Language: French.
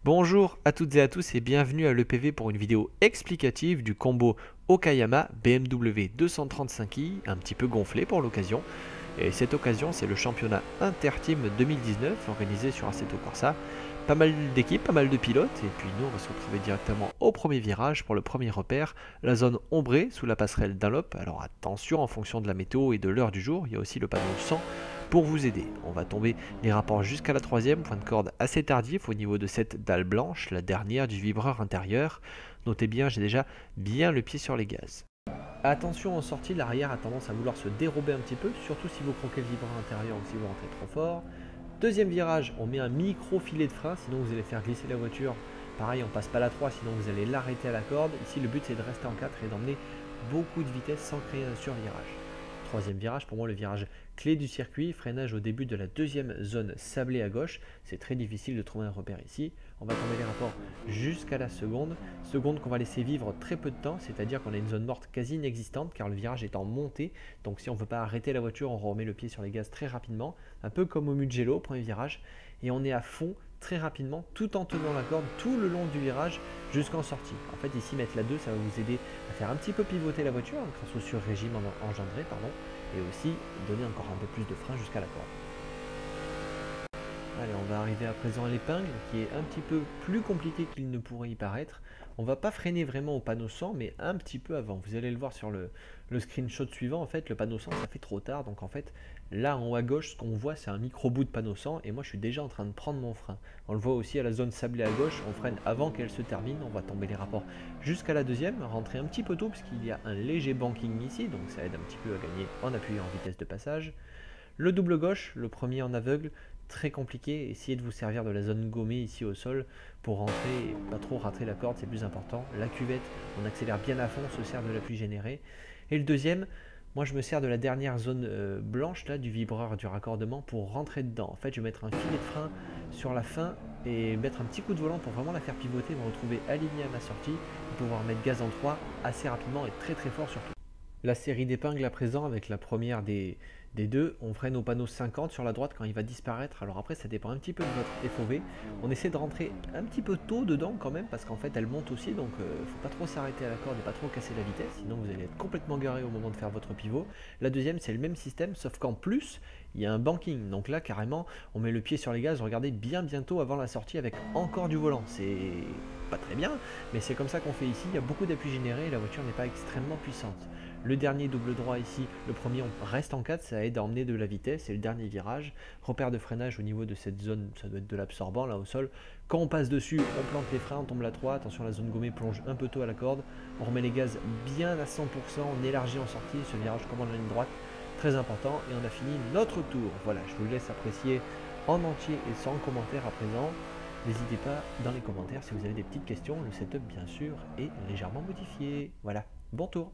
Bonjour à toutes et à tous et bienvenue à l'EPV pour une vidéo explicative du combo Okayama BMW 235i, un petit peu gonflé pour l'occasion. Et cette occasion, c'est le championnat Interteam 2019 organisé sur Assetto Corsa. Pas mal d'équipes, pas mal de pilotes, et puis nous on va se retrouver directement au premier virage pour le premier repère, la zone ombrée sous la passerelle Dunlop. Alors attention, en fonction de la météo et de l'heure du jour, il y a aussi le panneau 100 pour vous aider. On va tomber les rapports jusqu'à la troisième, point de corde assez tardif au niveau de cette dalle blanche, la dernière du vibreur intérieur. Notez bien, j'ai déjà bien le pied sur les gaz. Attention en sortie, l'arrière a tendance à vouloir se dérober un petit peu, surtout si vous croquez le vibreur intérieur ou si vous rentrez trop fort. Deuxième virage, on met un micro filet de frein, sinon vous allez faire glisser la voiture. Pareil, on passe pas la 3, sinon vous allez l'arrêter à la corde. Ici, le but c'est de rester en 4 et d'emmener beaucoup de vitesse sans créer un survirage. Troisième virage, pour moi le virage clé du circuit, freinage au début de la deuxième zone sablée à gauche. C'est très difficile de trouver un repère ici. On va tomber les rapports jusqu'à la seconde qu'on va laisser vivre très peu de temps, c'est-à-dire qu'on a une zone morte quasi inexistante car le virage est en montée. Donc si on ne veut pas arrêter la voiture, on remet le pied sur les gaz très rapidement, un peu comme au Mugello, premier virage, et on est à fond très rapidement tout en tenant la corde tout le long du virage jusqu'en sortie. En fait ici mettre la 2 ça va vous aider à faire un petit peu pivoter la voiture grâce au sur-régime engendré et aussi donner encore un peu plus de frein jusqu'à la corde. Allez, on va arriver à présent à l'épingle qui est un petit peu plus compliqué qu'il ne pourrait y paraître. On va pas freiner vraiment au panneau 100 mais un petit peu avant. Vous allez le voir sur le screenshot suivant. En fait le panneau 100 ça fait trop tard, donc en fait là en haut à gauche ce qu'on voit c'est un micro bout de panneau 100 et moi je suis déjà en train de prendre mon frein. On le voit aussi à la zone sablée à gauche, on freine avant qu'elle se termine. On va tomber les rapports jusqu'à la deuxième, rentrer un petit peu tôt parce qu'il y a un léger banking ici, donc ça aide un petit peu à gagner en appuyant en vitesse de passage. Le double gauche, le premier en aveugle, très compliqué. Essayez de vous servir de la zone gommée ici au sol pour rentrer et pas trop rater la corde, c'est plus important. La cuvette, on accélère bien à fond, on se sert de l'appui généré. Et le deuxième, moi je me sers de la dernière zone blanche là du vibreur du raccordement pour rentrer dedans. En fait je vais mettre un filet de frein sur la fin et mettre un petit coup de volant pour vraiment la faire pivoter, me retrouver aligné à ma sortie et pouvoir mettre gaz en 3 assez rapidement et très très fort surtout. La série d'épingles à présent avec la première des deux, on freine au panneau 50 sur la droite quand il va disparaître. Alors après ça dépend un petit peu de votre FOV. On essaie de rentrer un petit peu tôt dedans quand même parce qu'en fait elle monte aussi, donc faut pas trop s'arrêter à la corde et pas trop casser la vitesse, sinon vous allez être complètement garé au moment de faire votre pivot. La deuxième c'est le même système sauf qu'en plus il y a un banking, donc là carrément on met le pied sur les gaz, regardez bien bientôt avant la sortie avec encore du volant. C'est pas très bien mais c'est comme ça qu'on fait ici, il y a beaucoup d'appui généré et la voiture n'est pas extrêmement puissante. Le dernier double droit ici, le premier on reste en 4, ça aide à emmener de la vitesse. Et le dernier virage, repère de freinage au niveau de cette zone, ça doit être de l'absorbant là au sol. Quand on passe dessus, on plante les freins, on tombe la 3, attention la zone gommée plonge un peu tôt à la corde. On remet les gaz bien à 100%, on élargit en sortie, ce virage commande la ligne droite, très important. Et on a fini notre tour. Voilà, je vous laisse apprécier en entier et sans commentaire à présent. N'hésitez pas dans les commentaires si vous avez des petites questions, le setup bien sûr est légèrement modifié. Voilà, bon tour.